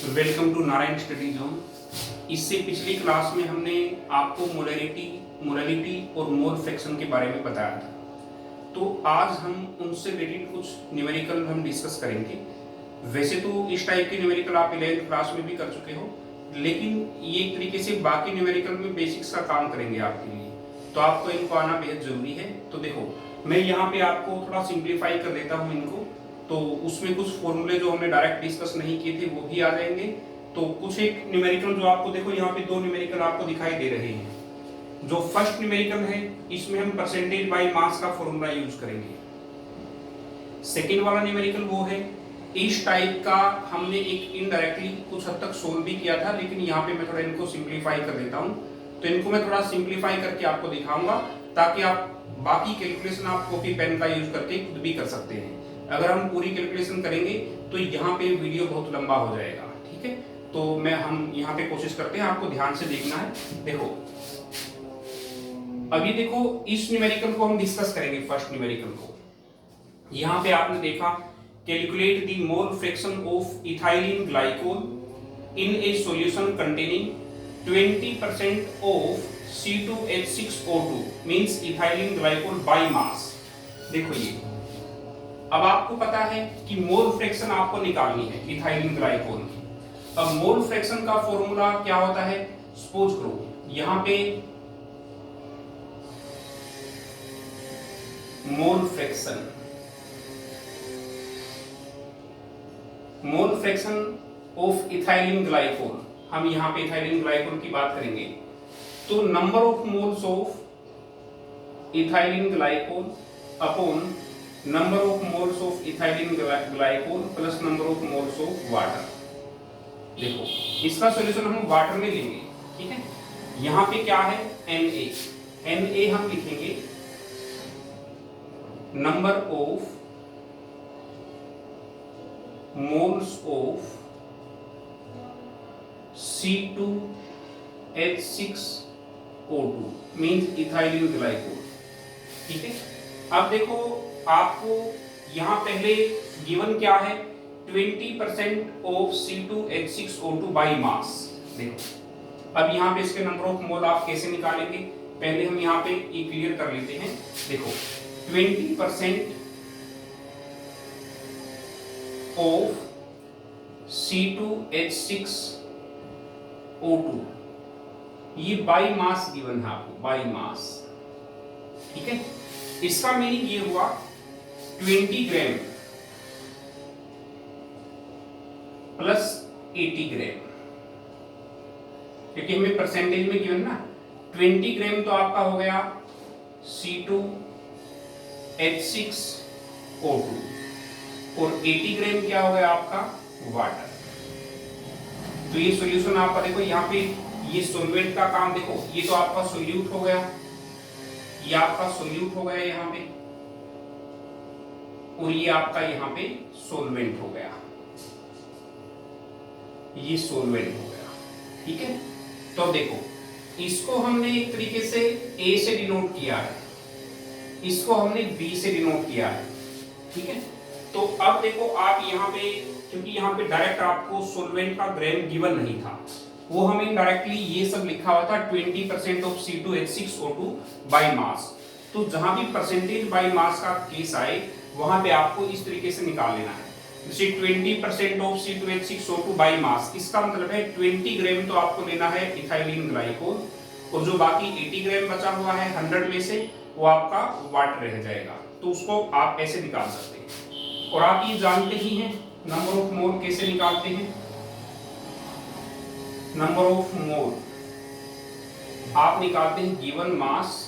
Welcome to Narayan study zone. इससे पिछली class में हमने आपको मोलैरिटी और मोल फ्रैक्शन के बारे में बताया था। तो आज हम उनसे रिलेटेड कुछ न्यूमेरिकल हम डिस्कस करेंगे। वैसे तो इस टाइप के न्यूमेरिकल आप 11th क्लास में भी कर चुके हो, लेकिन ये एक तरीके से बाकी न्यूमेरिकल में बेसिक्स का काम करेंगे आपके लिए, तो आपको इनको आना बेहद जरूरी है। तो देखो, मैं यहाँ पे आपको थोड़ा सिंप्लीफाई कर देता हूँ इनको, तो उसमें कुछ फॉर्मूले जो हमने डायरेक्ट डिस्कस नहीं किए थे वो भी आ जाएंगे। तो कुछ एक न्यूमेरिकल जो आपको देखो, यहाँ पे दो न्यूमेरिकल आपको दिखाई दे रहे हैं। जो फर्स्ट न्यूमेरिकल है इसमें हम परसेंटेज बाय मास का फॉर्मूला यूज करेंगे। सेकेंड वाला न्यूमेरिकल वो है, इस टाइप का हमने एक इनडायरेक्टली कुछ हद तक सोल्व भी किया था, लेकिन यहाँ पे मैं थोड़ा इनको सिंप्लीफाई कर देता हूँ। तो इनको मैं थोड़ा सिंप्लीफाई करके आपको दिखाऊंगा, ताकि आप बाकी कैलकुलेशन आप कॉपी पेन का यूज करके खुद भी कर सकते हैं। अगर हम पूरी कैलकुलेशन करेंगे तो यहाँ पे वीडियो बहुत लंबा हो जाएगा, ठीक है। तो हम यहाँ पे कोशिश करते हैं, आपको ध्यान से देखना है। देखो, अभी देखो इस न्यूमेरिकल को हम डिस्कस करेंगे। फर्स्ट न्यूमेरिकल को यहाँ पे आपने देखा, calculate the mole fraction of ethylene glycol in A solution containing 20% of C2H6O2 means ethylene glycol by mass. देखो, ये अब आपको पता है कि मोल फ्रैक्शन आपको निकालनी है इथाइलिन ग्लाइकोल की। अब मोल फ्रैक्शन का फॉर्मूला क्या होता है, सपोज करो यहां पे mole fraction of ethylene glycol, हम यहां पे इथाइलिन ग्लाइकोल की बात करेंगे। तो number of moles of ethylene glycol upon number of moles of ethylene glycol plus number of moles of water. देखो, इसका सॉल्यूशन हम वाटर में लेंगे, ठीक है। यहां पे क्या है, Na हम लिखेंगे number of moles of C2H6O2 means ethylene glycol, ठीक है। अब देखो, आपको यहां पहले गिवन क्या है, 20% ऑफ C2H6O2 बाय मास। देखो, अब यहां पे इसके नंबर ऑफ मोल आप कैसे निकालेंगे, पहले हम यहां पे ये क्लियर कर लेते हैं। देखो, 20% ऑफ C2H6O2 ये बाय मास गिवन है आपको, बाय मास, ठीक है। इसका मीनिंग ये हुआ 20 ग्राम प्लस 80 ग्राम, क्योंकि हमें परसेंटेज में गिवन ना। 20 ग्राम तो आपका हो गया C2H6O2 और 80 ग्राम क्या हो गया आपका, वाटर। तो ये सॉल्यूशन आपका देखो, यहाँ पे ये सॉल्वेंट का काम देखो, ये तो आपका सोल्यूट हो गया, ये आपका सोल्यूट हो गया यहाँ पे, और ये आपका यहाँ पे सोलवेंट हो गया, ये सोलवेंट हो गया, ठीक है। तो देखो, इसको हमने एक तरीके से A से डिनोट किया है, इसको हमने B से डिनोट किया है, ठीक है। तो अब देखो, आप यहाँ पे, क्योंकि यहाँ पे डायरेक्ट आपको सोलवेंट का ग्राम गिवन नहीं था, वो हमें डायरेक्टली ये सब लिखा हुआ था 20% ऑफ C2H6O2 बाय मास। तो जहां भी परसेंटेज बाय मास का केस आए, वहां पे आपको इस तरीके से निकाल लेना है। जैसे 20% ऑफ C2H6O2 बाय मास, इसका मतलब है 20 ग्राम तो आपको लेना है इथाइलिन ग्लाइकोल, और जो बाकी 80 ग्राम बचा हुआ है 100 में से, वो आपका वाटर रह जाएगा। तो उसको आप ऐसे निकाल सकते हैं। और आप ये जानते ही हैं नंबर ऑफ मोल कैसे निकालते हैं। नंबर ऑफ मोल आप निकालते हैं given mass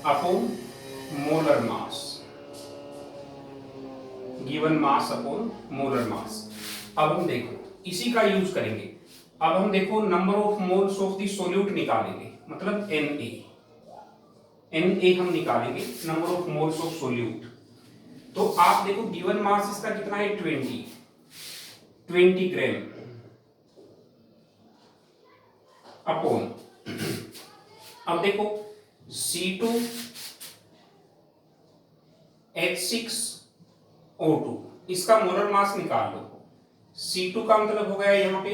upon molar mass, given mass upon molar mass. अब हम देखो इसी का यूज करेंगे। अब हम देखो number of moles of the solute निकालेंगे, मतलब Na हम निकालेंगे, number of moles of solute. तो आप देखो, गिवन मास इसका कितना है, 20 ग्राम अपॉन, अब देखो C2H6 O2, इसका मोलर मास निकाल लो। C2 का मतलब हो गया यहाँ पे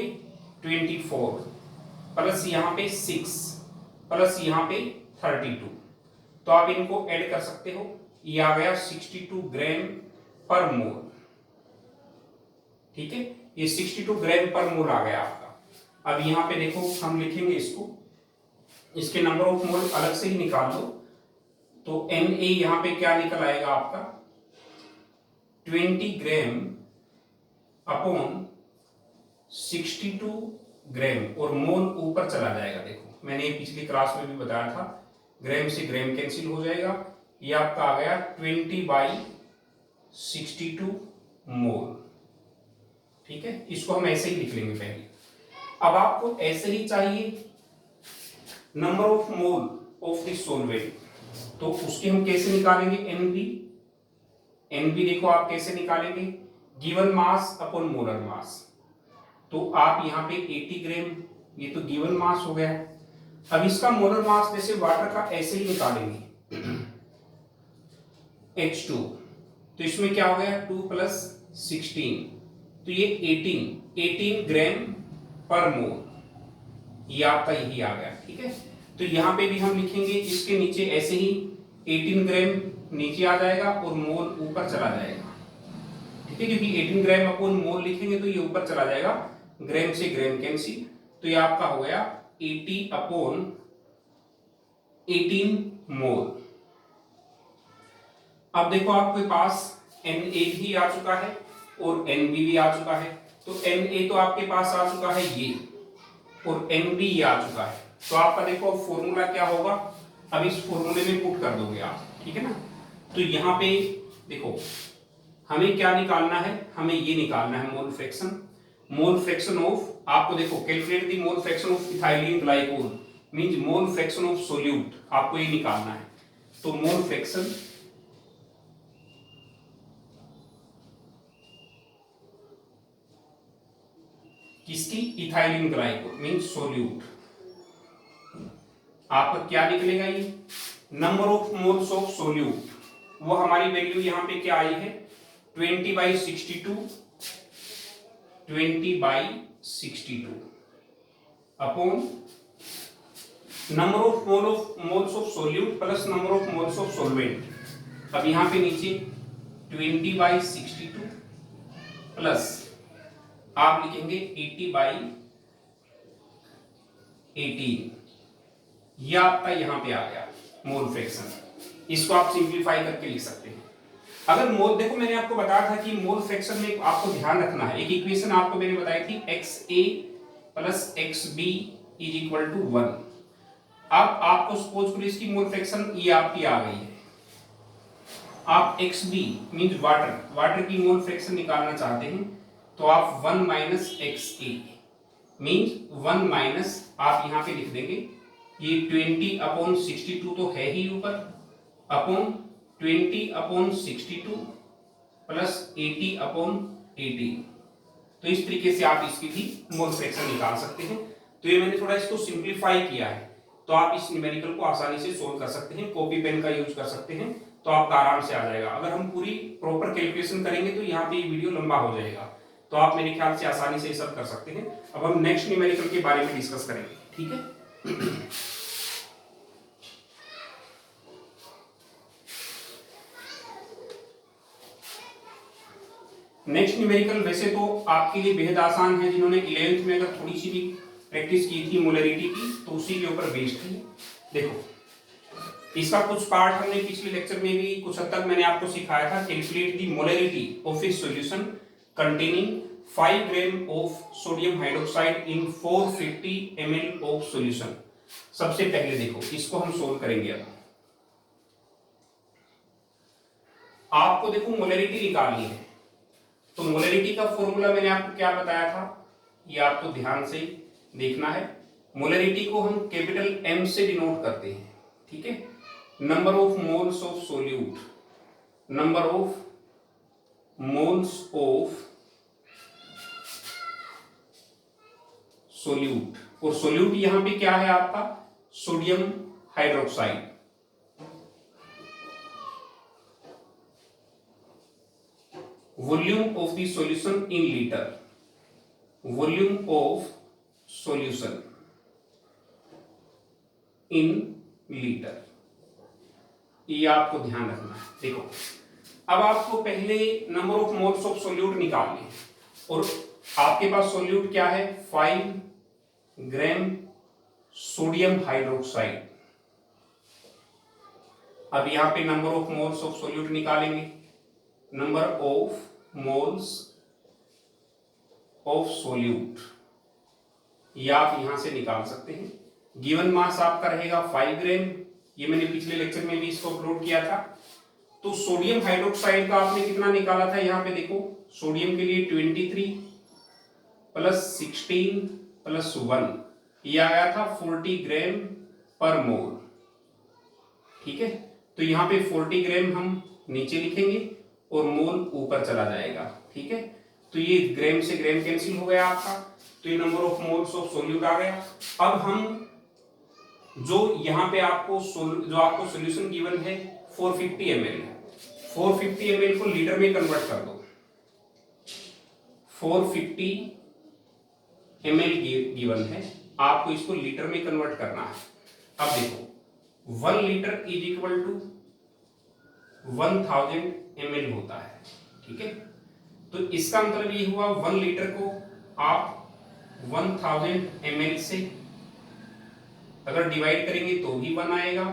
24 प्लस यहाँ पे 6 प्लस यहाँ पे 32, तो आप इनको ऐड कर सकते हो। ये आ गया 62 ग्राम पर मोल। ठीक है, ये 62 ग्राम पर मोल आ गया आपका। अब यहाँ पे देखो हम लिखेंगे इसको, इसके नंबर ऑफ मोल अलग से ही निकाल लो। तो Na यहाँ पे क्या निकल आएगा आपका 20 ग्राम अपॉन 62 ग्राम, और मोल ऊपर चला जाएगा। देखो मैंने ये पिछली क्लास में भी बताया था, ग्राम से ग्राम कैंसिल हो जाएगा। ये आपका आ गया 20/62 मोल। ठीक है, इसको हम ऐसे ही लिख लेंगे पहले। अब आपको ऐसे ही चाहिए number of mole of this solvent, तो उसके हम कैसे निकालेंगे एनबी। एनबी देखो आप कैसे निकालेंगे, given mass upon molar mass. तो आप यहाँ पे 80 ग्राम, ये तो गिवन मास हो गया। अब इसका मोलर मास जैसे वाटर का ऐसे ही निकालेंगे H2, तो इसमें क्या हो गया 2 + 16, तो ये 18 ग्राम पर मोल, ये आपका यही आ गया। ठीक है, तो यहाँ पे भी हम लिखेंगे इसके नीचे ऐसे ही 18 ग्राम नीचे आ जाएगा और मोल ऊपर चला जाएगा। ठीक है, क्योंकि 18 ग्राम अपॉन मोल लिखेंगे तो ये ऊपर चला जाएगा, ग्राम से ग्राम कैंसिल, तो ये आपका हो गया 80/18 मोल। अब देखो आपके पास Na भी आ चुका है और Nb भी आ चुका है। तो Na तो आपके पास आ चुका है ये, और Nb ये आ चुका है। तो आपका देखो फॉर्मूला क्या होगा, अब इस फॉर्मूले में पुट कर दोगे आप। ठीक है ना, तो यहाँ पे देखो हमें क्या निकालना है, हमें ये निकालना है mole fraction. Mole fraction of, आपको देखो calculate the mole fraction of ethylene glycol means mole fraction of solute, आपको ये निकालना है। तो मोल फ्रैक्शन किसकी, इथाइलिन ग्लाइकोल मींस सोल्यूट। आपका क्या निकलेगा, ये number of moles of solute, वो हमारी वैल्यू यहाँ पे क्या आई है 20/62 upon number of moles of solute plus number of moles of solvent. अब यहाँ पे नीचे 20/62 प्लस आप लिखेंगे 80/18, यह आपका यहां पे आ गया मोल फ्रैक्शन। इसको आप सिंपलीफाई करके लिख सकते हैं। अगर मोल, देखो मैंने आपको बताया था कि मोल फ्रैक्शन में आपको ध्यान रखना है, एक इक्वेशन आपको मैंने बताई थी XA + XB = 1। अब आपको सपोज करो इसकी मोल फ्रैक्शन ये आपकी आ गई है, आप XB मींस वाटर की मोल फ्रैक्शन निकालना चाहते हैं, तो आप 1 - XA मींस 1 माइनस, आप यहां पे लिख देंगे ये 20/62 तो है ही ऊपर, अपॉन 20/62 प्लस 80/18। तो इस तरीके से आप इसकी भी मोल फ्रैक्शन निकाल सकते हैं। तो ये मैंने थोड़ा इसको सिंप्लीफाई किया है, तो आप इस न्यूमेरिकल को आसानी से सोल्व कर सकते हैं, कॉपी पेन का यूज कर सकते हैं, तो आपका आराम से आ जाएगा। अगर हम पूरी प्रॉपर कैलकुलेशन करेंगे तो यहाँ पे ये वीडियो लंबा हो जाएगा, तो आप मेरे ख्याल से आसानी से ये सब कर सकते हैं। अब हम नेक्स्ट न्यूमेरिकल के बारे में डिस्कस करेंगे। ठीक है, नेक्स्ट न्यूमेरिकल वैसे तो आपके लिए बेहद आसान है, जिन्होंने 11th में अगर थोड़ी सी भी प्रैक्टिस की थी मोलरिटी की, तो उसी के ऊपर बेस्ड है। देखो इसका कुछ पार्ट हमने पिछले लेक्चर में भी कुछ हद तक मैंने आपको सिखाया था, calculate the molarity of A solution containing 5 gram of sodium hydroxide in 450 ml of solution. सबसे पहले देखो इसको हम सोल्व करेंगे। अब आपको देखो मोलरिटी निकालनी है, तो मोलरिटी का फॉर्मूला मैंने आपको क्या बताया था, ये आपको ध्यान से देखना है। मोलरिटी को हम कैपिटल M से डिनोट करते हैं। ठीक है, number of moles of solute, number of moles of solute, और सोल्यूट यहां पे क्या है आपका sodium hydroxide. Volume of the solution in litre, volume of solution in litre, ये आपको ध्यान रखना है। देखो अब आपको पहले number of moles of solute निकालने हैं और आपके पास सोल्यूट क्या है, 5 ग्राम सोडियम हाइड्रोक्साइड। अब यहां पे number of moles of solute निकालेंगे, number of moles of solute, ये आप यहां से निकाल सकते हैं। गिवन मास आपका रहेगा 5 ग्राम, ये मैंने पिछले लेक्चर में भी इसको अपलोड किया था। तो सोडियम हाइड्रोक्साइड का आपने कितना निकाला था, यहां पे देखो सोडियम के लिए 23 प्लस 16 प्लस 1, ये आया था 40 ग्राम पर मोल। ठीक है, तो यहाँ पे 40 ग्राम हम नीचे लिखेंगे और मोल ऊपर चला जाएगा। ठीक है, तो ये ग्राम से ग्राम कैंसिल हो गया आपका, तो ये number of moles of solute आ गया। अब हम जो यहाँ पे आपको सोल्यूशन गिवन है 450 ml, 450 ml को लीटर में कन्वर्ट कर दो। 450 ml गिवन है, आपको इसको लीटर में कन्वर्ट करना है। अब देखो 1 litre is equal to 1000 ml होता है। ठीक है, तो इसका मतलब ये हुआ 1 लीटर को आप 1000 ml से अगर डिवाइड करेंगे तो भी 1 आएगा,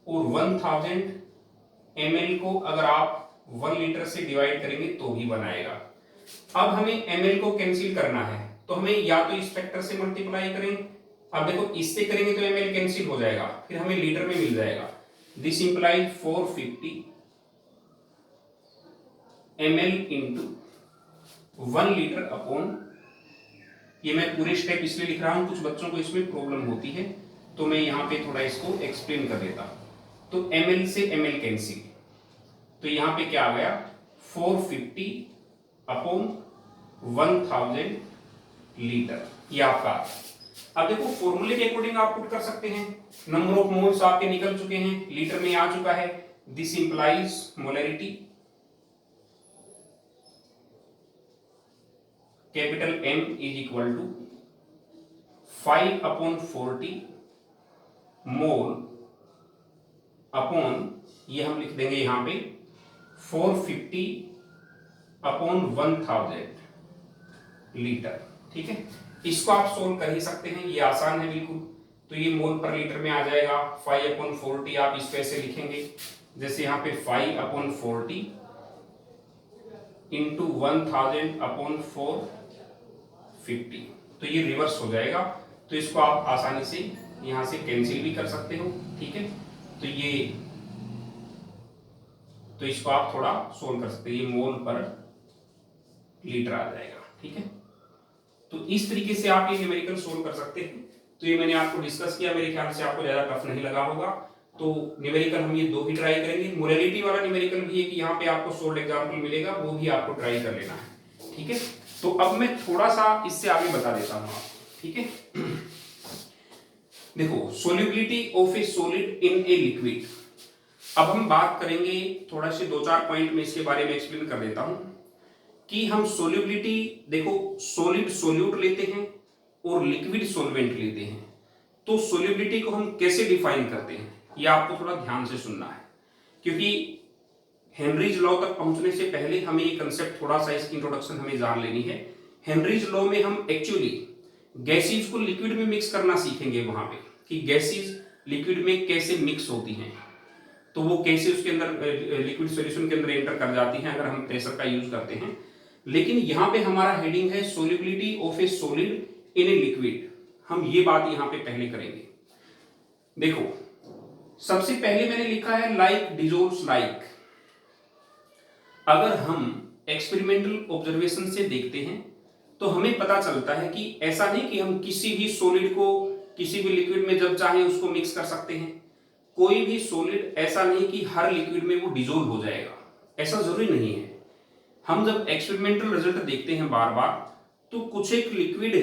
और 1000 ml को अगर आप 1 लीटर से डिवाइड करेंगे तो भी 1 आएगा। अब हमें ml को कैंसिल करना है, तो हमें या तो इस फैक्टर से मल्टीप्लाई करें। अब देखो इससे करेंगे तो ml कैंसिल हो जाएगा, फिर हमें लीटर में मिल जाएगा। This implies 450 ml into 1 litre upon, ये मैं पूरे स्टेप इसलिए लिख रहा हूं, कुछ बच्चों को इसमें प्रॉब्लम होती है, तो मैं यहां पे थोड़ा इसको एक्सप्लेन कर देता हूं। तो ml से ml कैंसिल, तो यहां पे क्या आ गया 450 अपॉन 1000 लीटर, ये आपका। अब देखो फॉर्मूले के अकॉर्डिंग आप पुट कर सकते हैं, नंबर ऑफ मोल्स आपके निकल चुके हैं, लीटर में आ चुका है। This implies molarity capital M is equal to 5 upon 40 mole upon, ये हम लिख देंगे यहां पे 450 अपॉन 1000 लीटर। ठीक है, इसको आप सोल्व कर ही सकते हैं, ये आसान है बिल्कुल। तो ये मोल पर लीटर में आ जाएगा 5 अपॉन 40, आप इस वैसे लिखेंगे जैसे यहाँ पे 5 अपॉन 40 इंटू 1000 अपॉन 450, तो ये रिवर्स हो जाएगा। तो इसको आप आसानी से यहां से कैंसिल भी कर सकते हो। ठीक है, तो ये, तो इसको आप थोड़ा सोल्व कर सकते हैं, ये मोल पर लीटर आ जाएगा। ठीक है, तो इस तरीके से आप ये न्यूमेरिकल सोल्व कर सकते हैं। तो ये मैंने आपको डिस्कस किया, मेरे ख्याल से आपको ज्यादा टफ नहीं लगा होगा। तो न्यूमेरिकल हम ये 2 ही ट्राई करेंगे, मोलैरिटी वाला न्यूमेरिकल भी है कि यहाँ पे आपको सोल्ड एग्जांपल मिलेगा, वो भी आपको ट्राई कर लेना है। ठीक है, तो अब मैं थोड़ा सा इससे आगे बता देता हूं आपको। ठीक है, देखो solubility of A solid in a liquid. अब हम बात करेंगे थोड़ा से 2-4 पॉइंट में इसके बारे में एक्सप्लेन कर देता हूं कि हम सोल्युबिलिटी, देखो सॉलिड सोल्यूट लेते हैं और लिक्विड सॉल्वेंट लेते हैं, तो सोल्युबिलिटी को हम कैसे डिफाइन करते हैं ये आपको थोड़ा ध्यान से सुनना है, क्योंकि हेनरीज लॉ तक पहुंचने से पहले हमें ये कंसेप्ट थोड़ा सा इसकी इंट्रोडक्शन हमें जान लेनी है। हेनरीज लॉ में हम एक्चुअली गैसेज को लिक्विड में मिक्स करना सीखेंगे वहां पे, कि गैसेज लिक्विड में कैसे मिक्स होती हैं, तो वो कैसे उसके अंदर लिक्विड सॉल्यूशन के अंदर एंटर कर जाती हैं अगर हम प्रेशर का यूज करते हैं। लेकिन यहाँ पे हमारा हेडिंग है solubility of A solid in a liquid, हम ये बात यहाँ पे पहले करेंगे। देखो सबसे पहले मैंने लिखा है लाइक डिसॉल्व्स लाइक। अगर हम एक्सपेरिमेंटल ऑब्जर्वेशन से देखते हैं तो हमें पता चलता है कि ऐसा नहीं कि हम किसी भी सॉलिड को किसी भी लिक्विड में जब चाहे उसको मिक्स कर सकते हैं। कोई भी सॉलिड ऐसा नहीं कि हर लिक्विड में वो डिसॉल्व हो जाएगा, ऐसा जरूरी नहीं है। हम जब एक्सपेरिमेंटल रिजल्ट देखते हैं बार बार, तो कुछ एक लिक्विड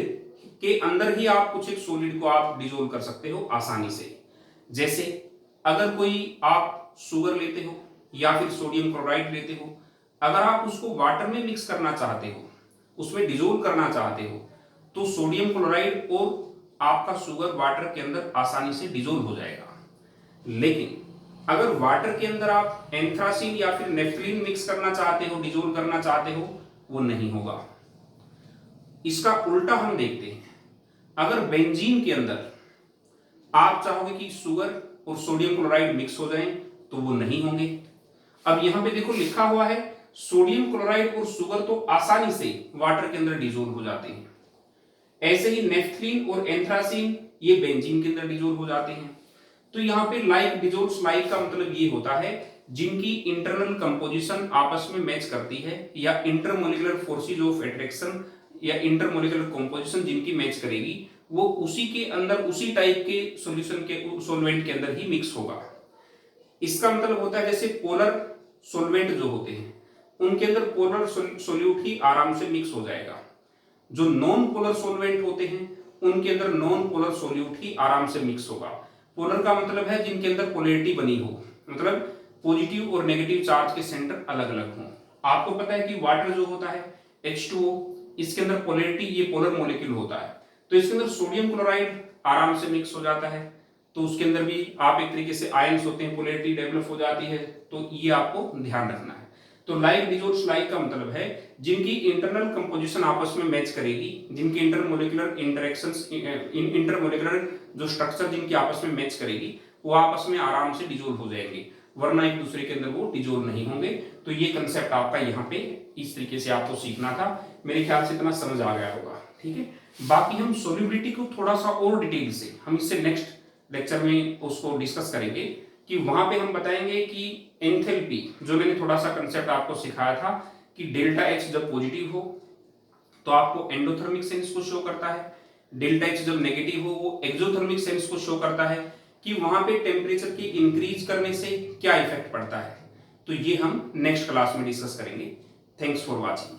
के अंदर ही आप कुछ एक सॉलिड को आप डिसॉल्व कर सकते हो आसानी से। जैसे अगर कोई आप शुगर लेते हो या फिर सोडियम क्लोराइड लेते हो, अगर आप उसको वाटर में मिक्स करना चाहते हो, उसमें डिजोल्व करना चाहते हो, तो सोडियम क्लोराइड और आपका शुगर वाटर के अंदर आसानी से डिजोल्व हो जाएगा। लेकिन अगर वाटर के अंदर आप एंथ्रासीन या फिर नेफ्थलीन मिक्स करना चाहते हो, डिजोल्व करना चाहते हो, वो नहीं होगा। इसका उल्टा हम देखते हैं, अगर बेंजीन के अंदर आप चाहोगे कि शुगर और सोडियम क्लोराइड मिक्स हो जाएं, तो वो नहीं होंगे। अब यहां पे देखो लिखा हुआ है सोडियम क्लोराइड और शुगर तो आसानी से वाटर के अंदर डिजोल्व हो जाते हैं, ऐसे ही नेफ्थलीन और एंथ्रासीन ये बेंजीन के अंदर डिजोल्व हो जाते हैं। तो यहाँ पे लाइक डिजोल्व्स लाइक का मतलब ये होता है जिनकी इंटरनल कंपोजिशन आपस में मैच करती है, या इंटरमोलिकुलर फोर्सेज ऑफ अट्रैक्शन या इंटरमोलिकुलर कंपोजिशन जिनकी मैच करेगी, वो उसी के अंदर उसी टाइप के सॉल्यूशन के सॉल्वेंट के अंदर ही मिक्स होगा। इसका मतलब होता है जैसे पोलर सॉल्वेंट जो होते हैं उनके अंदर पोलर सोल्यूट ही आराम से मिक्स हो जाएगा, जो नॉन पोलर सॉल्वेंट होते हैं उनके अंदर नॉन पोलर सोल्यूट ही आराम से मिक्स होगा। पोलर का मतलब है जिनके अंदर पोलैरिटी बनी हो, मतलब पॉजिटिव और नेगेटिव चार्ज के सेंटर अलग अलग हों। आपको पता है कि वाटर जो होता है H2O, इसके अंदर पोलैरिटी ये पोलर मॉलिक्यूल होता है, तो इसके अंदर सोडियम क्लोराइड आराम से मिक्स हो जाता है, तो उसके अंदर भी आप एक तरीके से आयंस होते हैं, पोलैरिटी डेवलप हो जाती है, तो ये आपको ध्यान रखना है। तो लाइक डिजोल्व्स लाइक का मतलब है जिनकी इंटरनल कंपोजिशन आपस में मैच करेगी, जिनकी इंटरमोलिकुलर इंटरेक्शंस इंटरमोलिकुलर जो स्ट्रक्चर जिनकी आपस में मैच करेगी वो आपस में आराम से डिजोल्व हो जाएंगे, वरना एक दूसरे के अंदर वो डिजोल्व नहीं होंगे। तो ये कंसेप्ट आपका यहाँ पे इस तरीके से आपको सीखना था। मेरे ख्याल से इतना समझ आ गया होगा, ठीक है। बाकी हम सोल्यूबिलिटी को थोड़ा सा और डिटेल से हम इससे नेक्स्ट लेक्चर में उसको डिस्कस करेंगे, कि वहां पे हम बताएंगे कि एंथैल्पी जो मैंने थोड़ा सा कंसेप्ट आपको सिखाया था कि डेल्टा H जब पॉजिटिव हो तो आपको एंडोथर्मिक सेंस को शो करता है, डेल्टा H जब नेगेटिव हो वो एक्सोथर्मिक सेंस को शो करता है, कि वहां पे टेम्परेचर की इंक्रीज करने से क्या इफेक्ट पड़ता है। तो ये हम नेक्स्ट क्लास में डिस्कस करेंगे। Thanks for watching.